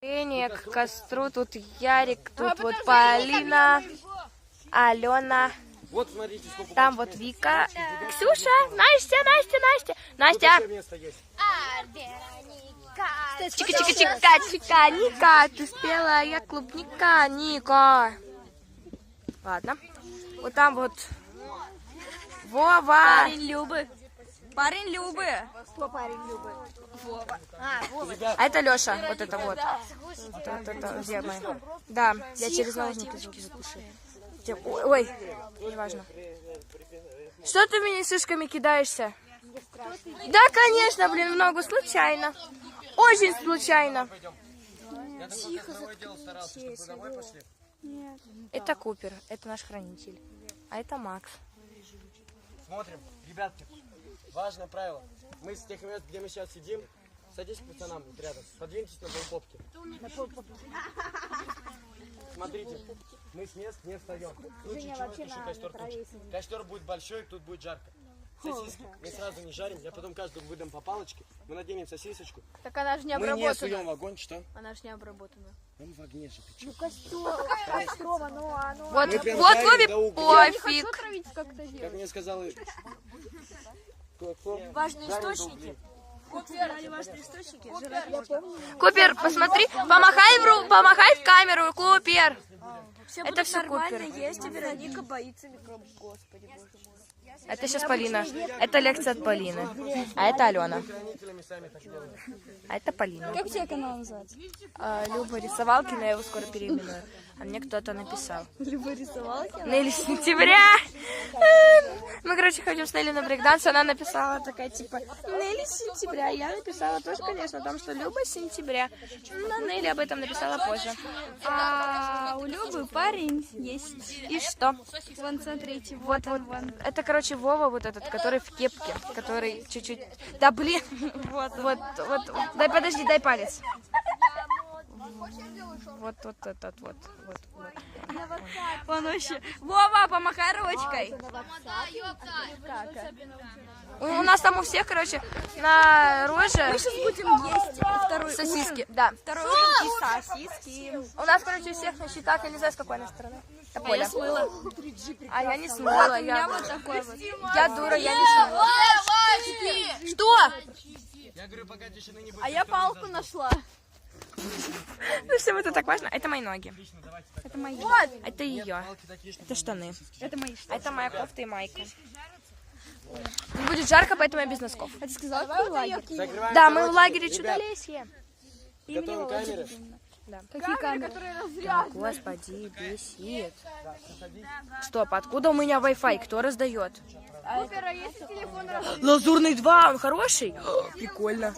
К костру, тут Ярик, тут вот Полина, Алена. Вот смотрите, сколько. Там вот Вика, Ксюша, Настя. Чика-чика-чика, Ника, ты спела, я клубника, Ника. Ладно. Вот там вот Вова. Парень Любы. Кто парень Любы? Вова. Вова. А это Леша, вот это вот. Вот это, где моя? Да, я через наушники звуки закушаю. Ой, неважно. Что ты меня шишками кидаешься? Да, конечно, блин, в ногу случайно. Очень случайно. Тихо, заткнитесь. Это Купер, это наш хранитель. А это Макс. Смотрим, ребятки, важное правило. Мы с тех мест, где мы сейчас сидим, садись к пацанам рядом, подвиньтесь на полпопки. Смотрите, мы с мест не встаем. В случае чего еще костер тушим. Костер будет большой, тут будет жарко. Сосиски мы сразу не жарим, я потом каждому выдам по палочке. Мы наденем сосисочку. Так она же не Мы не обработана. суем в огонь, что? Она же не обработана. Он в огне же. Ты чё? Вот, Мы прям вот жарим Вове до угля. пофиг. Как мне сказал... Важные источники. Важные источники. Купер, посмотри, помахай в камеру, Купер. Все Это все Купер. есть, а Вероника боится микробов. Господи, боже мой. Это сейчас Полина. Это лекция от Полины. А это Алена. А это Полина. Как тебе канал называется? Люба Рисовалкина, я его скоро переименую. А мне кто-то написал. Люба Рисовалкина? Нелли Сентября. Мы, короче, ходим с Нелли на брейкданс. Она написала такая, типа, Нелли Сентября. Я написала тоже, конечно, о том, что Люба Сентября. Но Нелли об этом написала позже. А у Любы парень есть. И что? Вон, смотрите, Вот. Это, короче, Вова вот этот, который в кепке, который чуть-чуть... Да, блин. Вот. Дай, подожди, дай палец. Вот этот вот. Вон вообще. Вова, помахай ручкой. У нас там у всех, короче, на роже Мы сейчас будем есть второй сосиски. Да. Второй ужин и сосиски. У нас, короче, у всех на счетах, я не знаю, с какой она стороны. Это Поля. Я смыла. А я не смыла. У меня вот такой вот. Я дура, я не смыла. Что? Я говорю, пока тишины не будет. А я палку нашла. Ну все, это так важно. Это мои ноги. Это мои. Это ее. Это штаны. Это мои. А это моя кофта и майка. Не будет жарко, поэтому я без носков. А ты сказала, какой лагерь? Закрываем Да, мы в заводчики. лагере Ребят, Чудолесье. готовим камеры. Какие камеры? Господи, бесит. Стоп, откуда у меня Wi-Fi? Кто раздает? Лазурный 2, он хороший? Прикольно.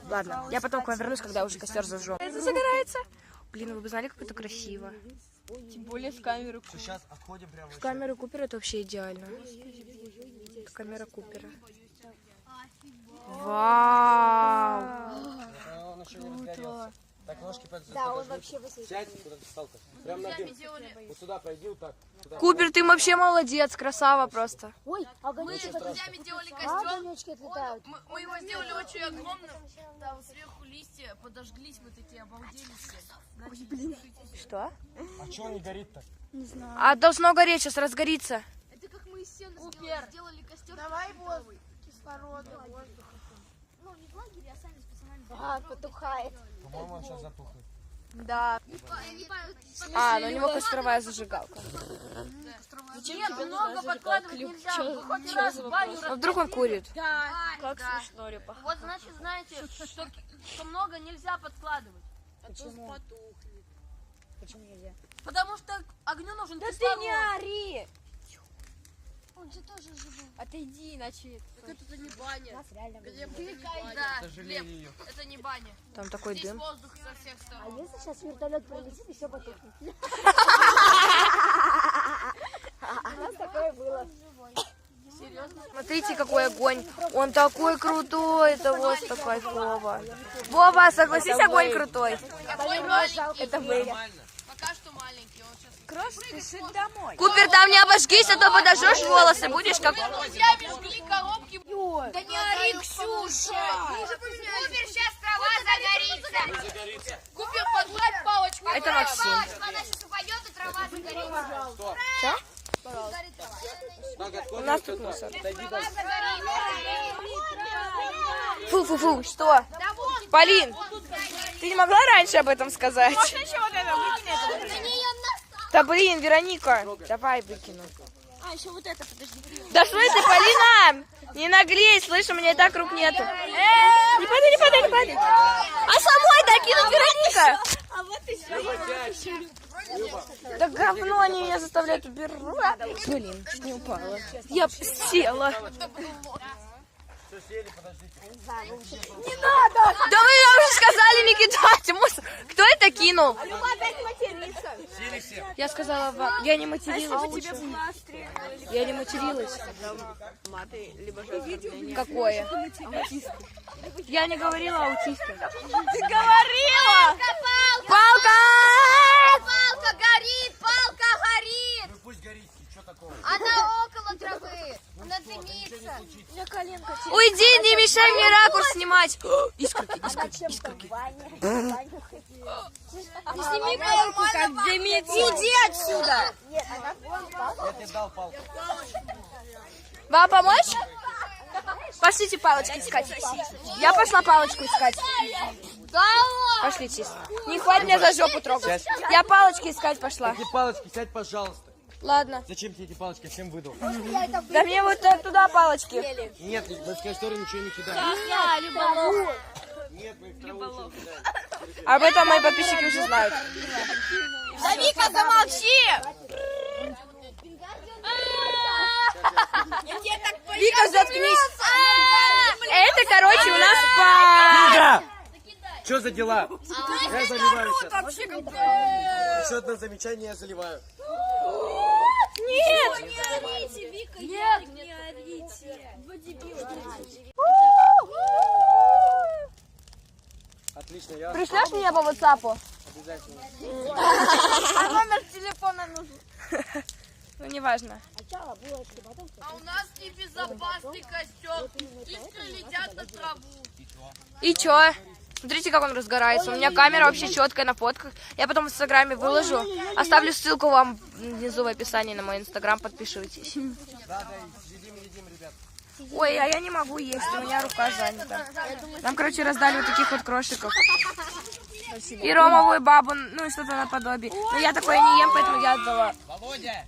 Ладно, я потом к вам вернусь, когда уже костер зажжем. Это загорается. Блин, вы бы знали, как это красиво. Тем более в камеру. Сейчас отходим прямо. В камеру Купера это вообще идеально. Это камера Купера. Вау! Он еще не разгорелся. Так, ножки вообще сядь, куда ты встал-то. Прям на дым. Вот сюда пройди, вот так. Сюда. Купер, ты вообще молодец, красава просто. Ой, огонечки Мы с друзьями делали костер. огонечки отлетают. Мы его сделали очень огромным. Там сверху листья подожглись, мы такие обалдели все. Что? А что он не горит-то? А должно гореть, сейчас разгорится. Это как мы из сена сделали костер. Давай воздух, кислорода, воздуха. Ну, не в лагере, а сами с пацанами. Ага, потухает. По-моему, он сейчас затухнет. Да. А, ну у него костровая зажигалка. Нет, много подкладывать нельзя. Хоть раз в баню А вдруг он курит? Как смешно, Репа. Вот значит, знаете, что много нельзя подкладывать. Почему? Почему нельзя? Потому что огню нужен Да ты кислород. не ори! Он же тоже живой. Отойди, иначе... Это не баня. Нас реально Да, Сожалею Глеб, ее. это не баня. Там такой Здесь дым. воздух со всех А сторон. если сейчас вертолет пролетит и все потухнет? У нас такое было. Смотрите, какой огонь. Он такой крутой, это вот такой Вова. Вова, согласись, огонь крутой. Огонь маленький. Это вы. Пока что маленький, он сейчас Кросс спешит домой. Купер, там не обожгись, а то подожжешь волосы, будешь как... Друзьями жгли коробки. Да не ори, Ксюша! Купер, сейчас трава загорится. Купер, подгладь палочку. Это Максим. Она сейчас упадет, и трава загорится. У нас тут мусор. Фу-фу-фу, что? Полин, ты не могла раньше об этом сказать? Да блин, Вероника, давай выкину. А, еще вот это, подожди. Да в смысле, Полина? Не наглей, слышь, у меня и так рук нету. Не падай, не падай, не падай. А самой докинуть, Вероника? А вот еще. Да говно, они меня заставляют убирать. Блин, чуть не упала. Я села. Все сели, подождите. Да вы нам уже сказали не кидать мусор. Кто это кинул? Сели все. Я сказала вам, я не материлась. Я не материлась. Какое? Я не говорила аутисты. Ты говорила! Палка! Палка горит, палка горит. Ну пусть горит, что такого? Она около травы. Она дымится. Уйди, не мешай мне ракурс снимать. Искорки, искорки, искорки. Сними палку, как дымится. Иди отсюда! Я тебе дал палку. Вам помочь? Пошлите палочку искать. Я пошла палочку искать. Пошлите. Не хватит меня за жопу трогать. Я палочки искать пошла. Эти палочки, сядь, пожалуйста. Ладно. Зачем тебе эти палочки? Я всем выдал. Да мне вот туда палочки. Нет, мы с касторы ничего не кидаем. Нет, мы в траву ничего не кидаем. Об этом мои подписчики уже знают. Да, Вика, замолчи! Вика, заткнись. Это, короче, у нас по... Вика! Что за дела? Я заливаю сейчас. Еще одно замечание, я заливаю. Нет! Не орите, Вика, нет, не орите. Два дебила. Отлично, я Пришлешь меня по WhatsApp? обязательно. А номер телефона нужен. Ну, неважно. А у нас небезопасный костер. Искры летят на траву. И чё? Смотрите, как он разгорается. У меня камера вообще четкая на фотках. Я потом в инстаграме выложу. Оставлю ссылку вам внизу в описании на мой инстаграм. Подписывайтесь. Да, едим, ребят. Ой, а я не могу есть, у меня рука занята. Нам, короче, раздали вот таких вот крошиков. И ромовую бабу, ну и что-то наподобие. Но я такое не ем, поэтому я отдала. Володя!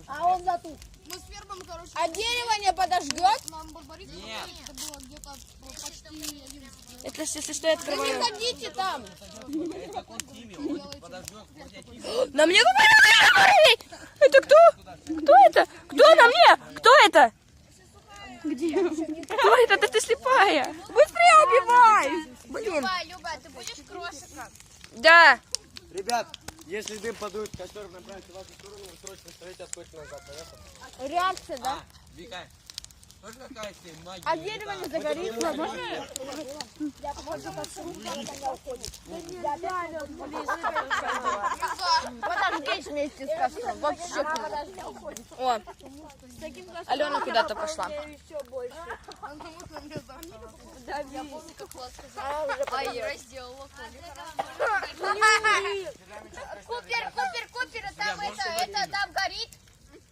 А он затух. Мы с фермом, короче, А дерево не подожгет? нам барбарик. Нет. Это было где-то почти 11. Это, если что, я открываю. Ходите там. На мне говорили! Это кто? Кто это? Кто на мне? Кто это? Где? Кто это? Да ты слепая. Быстрее убивай! Блин. Люба, ты будешь крошиком? Да. Ребят, если дым подует, костер направится в вашу сторону, вы срочно стоите, отходите назад, понятно? Реакция, да? Вика, тоже какая-то магия? А дерево не загорится, можно? Подожгись вместе с костром. Вообще О, Алена куда-то пошла. Ай, разделала. Купер, там это, там горит.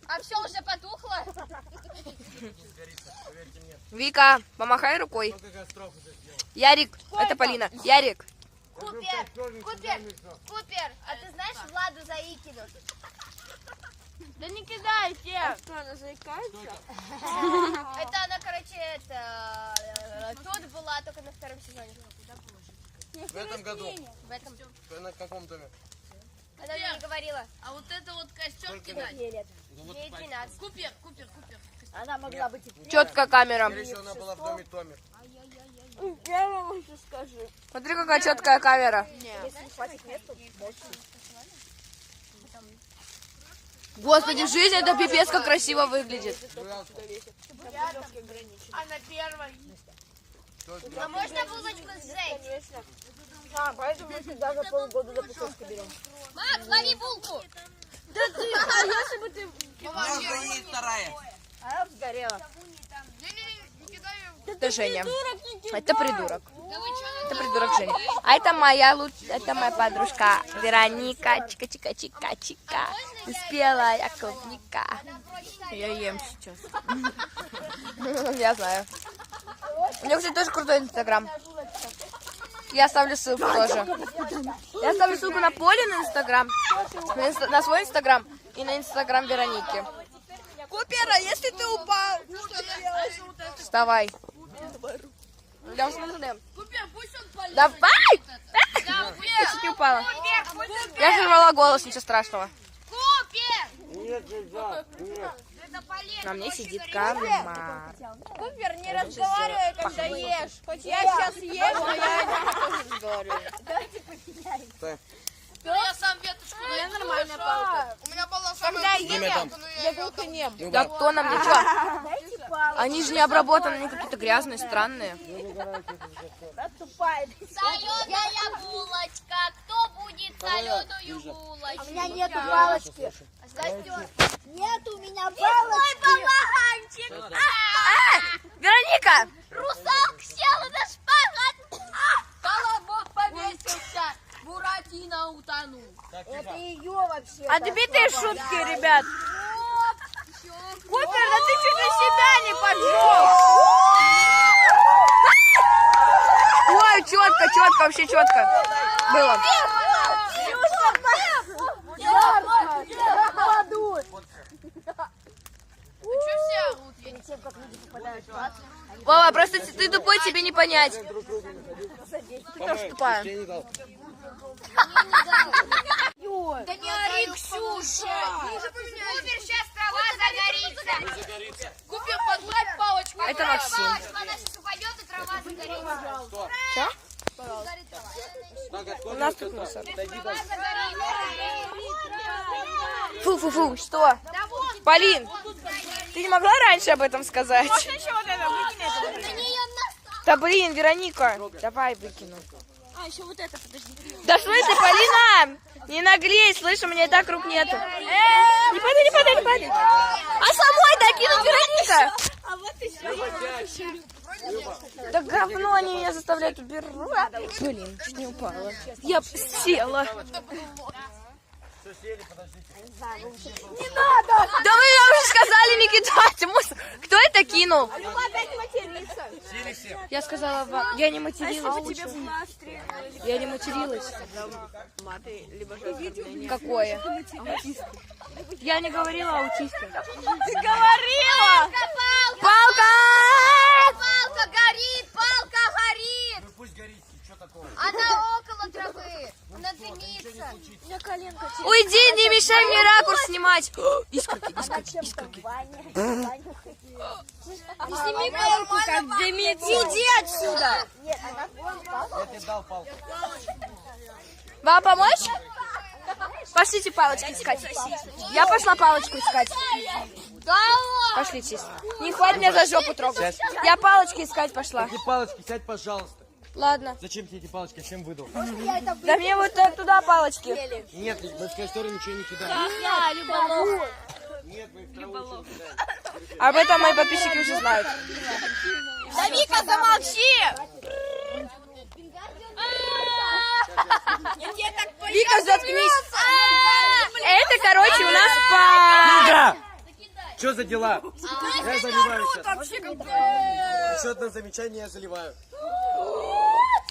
А все уже потухло. Вика, помахай рукой. Сколько костров уже сделал? Ярик, это Полина. Ярик. Купер, а ты знаешь Владу Заикину? Да не кидайте. Что, она заикается? Это она, короче, тут была только на втором сезоне. В этом году. В этом. На каком доме? Она мне не говорила. А вот это вот костер кидать. Ей 12. Купер. Она могла быть и Четкая камера. Скорее всего, она была в доме Томер. Я вам еще скажу. Смотри, какая четкая камера. если хватит места, больше. Господи, в жизни это пипец как красиво выглядит. Она первая. А можно булочку сжечь? А, поэтому мы всегда за полгода запусковки берем. Макс, лови булку! Она сгорела. Это Женя. Это придурок. Это придурок Женя. А это моя подружка Вероника. Чика-чика-чика-чика. Спелая клубника. Я ем сейчас. Я знаю. У нее, кстати, тоже крутой инстаграм. Я оставлю ссылку тоже. Я оставлю ссылку на Поле на инстаграм, на свой инстаграм и на инстаграм Вероники. Купера, если ты упал, что делаешь? Вставай. Я смотрю. Купер, пусть он полезет. Давай! Да, Я чуть не упала. Я сорвала голос, ничего страшного. Купер! Нет, нельзя. Нет. Это полезно. На мне сидит комар. Купер, не разговаривай, когда ешь. Хоть я сейчас ем, но я не разговариваю. Ну, я сам веточку найду. Нормальная палка. У меня была самая Когда вкусная ем, палка, но я я только нем. Да кто нам ничего? Они же не обработаны, они какие-то грязные, странные. Тупая. Соленая булочка. Кто будет соленую булочку? У меня нету палочки. Нет у меня палочки. Балаганчик. Вероника! Русалка села на шпагат. Колобок повесился. Буратино утонул. Это ее вообще. Отбитые шутки, ребят. Купер, да ты чуть на себя не поджег. Ой, четко, вообще четко было. Ты что все орут? Я не Тем, как люди попадают в ад. Вова, просто ты тупой, тебе не понять. Ты тоже тупая. Я не дал. Да не ори, Ксюша! Купер, сейчас трава загорится! Купер, подгладь палочку! Это Максим. Она сейчас упадет, и трава загорится! Че? Так, откуда? У нас тут мусор. Отойди, Трава загорится! Фу-фу-фу, что? Полин, ты не могла раньше об этом сказать? Да блин, Вероника, давай выкину. А, еще вот это, подожди. Да в смысле, Полина? Не наглей, слышь, у меня и так рук нету. Не падай. А самой докинуть, Вероника? А вот и все. Да говно, они меня заставляют убирать. Блин, чуть не упала. Я села. Все, сели, подождите. Да вы нам уже сказали не кидать мусор. Кто это кинул? Сели все. Я сказала вам, я не материлась. Я не материлась. Какое? Я не говорила аутисте. Ты говорила! Палка! Палка горит! Палка горит! Ну пусть горит, что такого? Она около травы! Она дымится! Уйди, не мешай мне ракурс снимать. Искорки. Сними палку, как дымится. Иди отсюда! Нет, она вон палка. Я тебе дал палку. Вам помочь? Пошлите палочки искать. Я пошла палочку искать. Пошлите. Не хватит меня за жопу трогать. Я палочки искать пошла. Эти палочки, сядь, пожалуйста. Ладно. Зачем тебе эти палочки? Я всем выдал. Да мне вот так туда палочки. Нет, мы в касторы ничего не кидаем. Нет, мы в траву ничего не кидаем. Об этом мои подписчики уже знают. Да, Вика, замолчи! Вика, заткнись. Это, короче, у нас по... Да! Что за дела? Я заливаю сейчас. Еще одно замечание, я заливаю.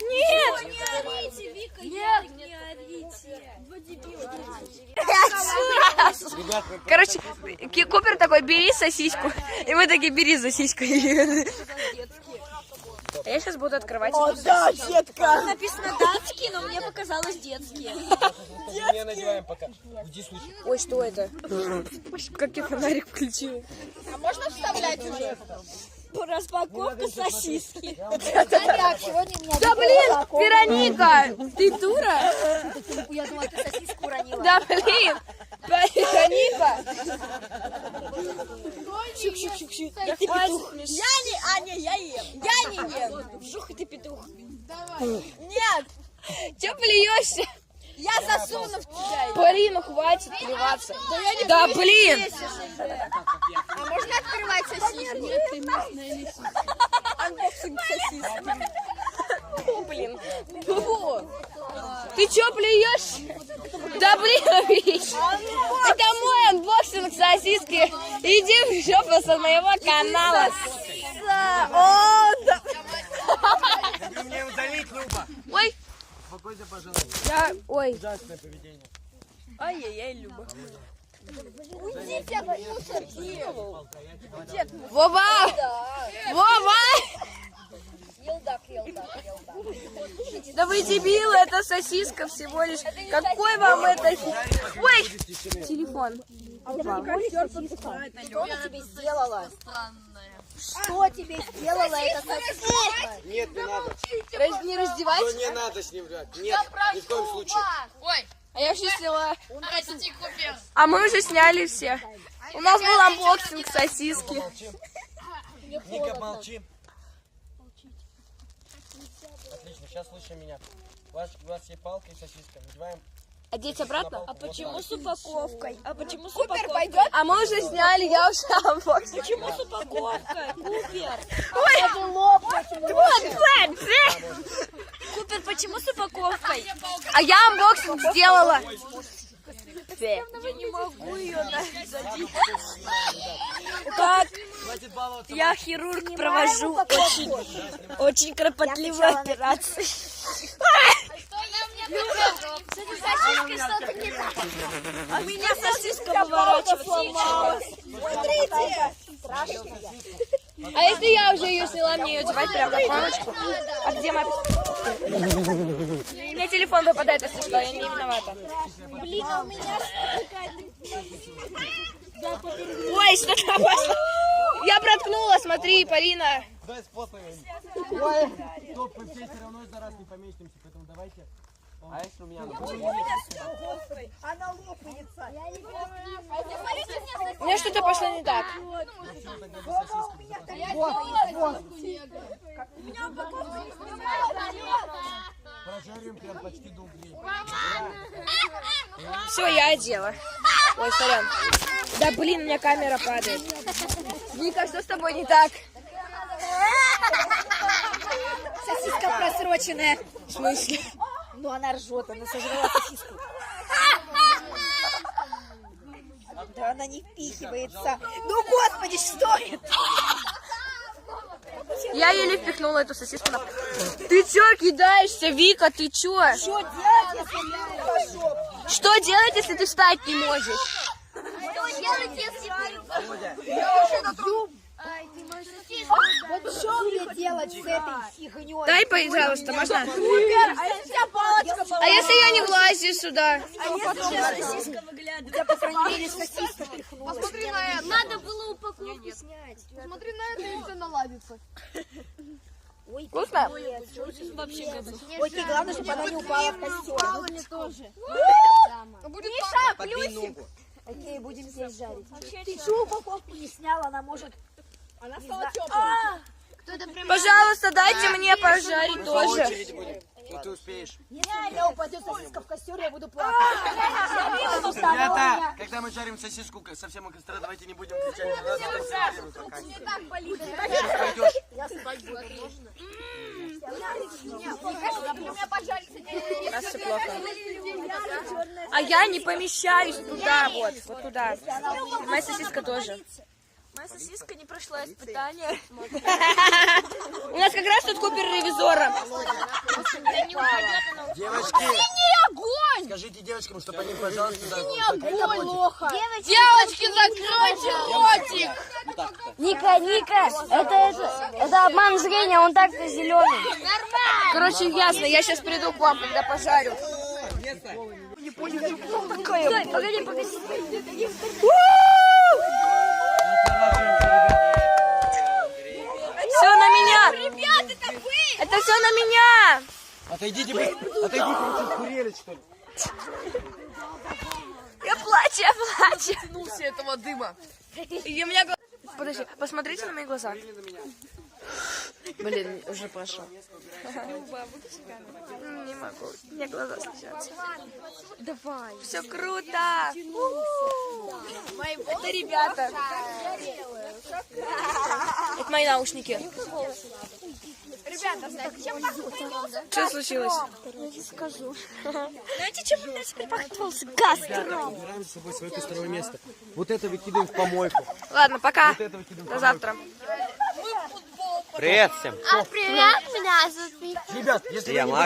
Нет! Не орите, Вика, нет, не орите. Ребят, мы Короче, Купер такой, бери сосиску. И мы такие, бери за сиську. А я сейчас буду открывать. Да, детка. Написано датские, но мне показалось детские. не надеваем пока. Иди слушай. Ой, что это? Как я фонарик включила. А можно вставлять уже? Распаковка сосиски. Так, сегодня у меня Да блин, Вероника, ты дура? Я думала, ты сосиску уронила. Да блин, Вероника. Шук-шук-шук-шук. Я петух. Я не, Аня, я ем. Я не ем. Жух, ты петух. Давай. Нет. Че плюешься? Я засуну в тебя. Полина, хватит плеваться. Да, блин! А можно открывать сосиску? Анбоксинг сосиски. Фу, блин. Фу. Ты чё плюешь? Да блин, это мой анбоксинг сосиски. Иди в жопу со моего канала. О, да. Ты мне удалить, Люба. Ой, Спокойно, пожалуйста. я, ой. Ужасное поведение. Ай-яй-яй, Люба. Уйдите от мусорки. Вова! Вова! Елдак. Да вы дебилы, это сосиска всего лишь. Какой вам это... Ой! Телефон. Что она тебе сделала? Странная. Что тебе сделала эта сосиска? Нет, не надо. Не Ну, раздевайся. не надо с ним брать. Нет, ни в коем случае. Ой, А я все сняла. прости, купил. А мы уже сняли все. У нас был анбоксинг сосиски. Ника, молчи. Отлично, сейчас слушай меня. У вас есть палка и сосиска. Надеваем. Одеть обратно? А почему С упаковкой. А почему с Купер упаковкой? пойдет? А мы уже сняли, я уже анбоксинг. Почему с упаковкой? Купер. Купер, почему с упаковкой? А я анбоксинг сделала. Я не могу ее задеть. Так, Хватит баловаться. я хирург, провожу очень кропотливую операцию. А меня сосиска выворачивает. А если я уже ее сняла, мне ее девать прямо на палочку? А где моя... Мне телефон выпадает, если что, я не виновата. Блин, а у меня Ой, что там пошло? Я проткнула, смотри, Полина. Дай способ. Ой, стоп, мы все равно за раз не поместимся, поэтому давайте. А если у меня она лопается. У меня что-то пошло не так. прожарим прям почти до углей. Все, я одела. Ой, сорян. Да блин, у меня камера падает. Вика, что с тобой не так? Сосиска просроченная. В смысле? Ну она ржет, она сожрала сосиску. Да она не впихивается. Ну господи, что это? Я еле впихнула эту сосиску на... Ты чё кидаешься, Вика, ты чё? Что делать, если я не хожу? Что делать, если ты встать не можешь? Что делать, если Вот что мне делать с этой фигней? Дай, пожалуйста, можно? А если у тебя палочка была? А если я не влазю сюда? Сосиска выглядывает. Я, по крайней мере, сосиска тряхнулась. Посмотри на это. надо было упаковку снять? Посмотри на это, и все наладится. Вкусно? Ой, ты главное, чтобы она не упала в костер. Миша, Подбей ногу. Окей, будем здесь жарить. Ты что упаковку не сняла? Она может... Она стала теплой. Пожалуйста, дайте мне пожарить По тоже. очереди будем. И ты успеешь. Я упадет сосиска в костер, я буду плакать. Ребята, когда мы жарим сосиску совсем у костра, давайте не будем кричать. У нас все плохо. А я не помещаюсь туда, вот туда. Моя сосиска тоже. Моя сосиска не прошла испытание. У нас как раз тут Купер ревизора. Девочки, скажите девочкам, чтобы они, пожалуйста, Плохо. Девочки, закройте ротик. Ника, это обман зрения, он так-то зеленый. Короче, ясно, я сейчас приду к вам, когда пожарю. Погоди. Все на меня! Ребята, это вы! Это все на меня! Отойдите, вы что, курили, что ли? Я плачу. Тянулся этого дыма. И у меня... Подожди, посмотрите на мои глаза. Блин, уже прошел. Не могу, у меня глаза слезятся. Давай. Все круто. Это ребята. Это мои наушники. Ребята, знаете, чем пахнет? Что случилось? Знаете, чем у меня теперь пахнет волосы? Гастром. Убираем с собой свое костровое место. Вот это выкидываем в помойку. Ладно, пока. Вот это выкидываем в До помойку. завтра. Привет всем. Привет, меня зовут Вика. Ребят, если Я вы не Макс.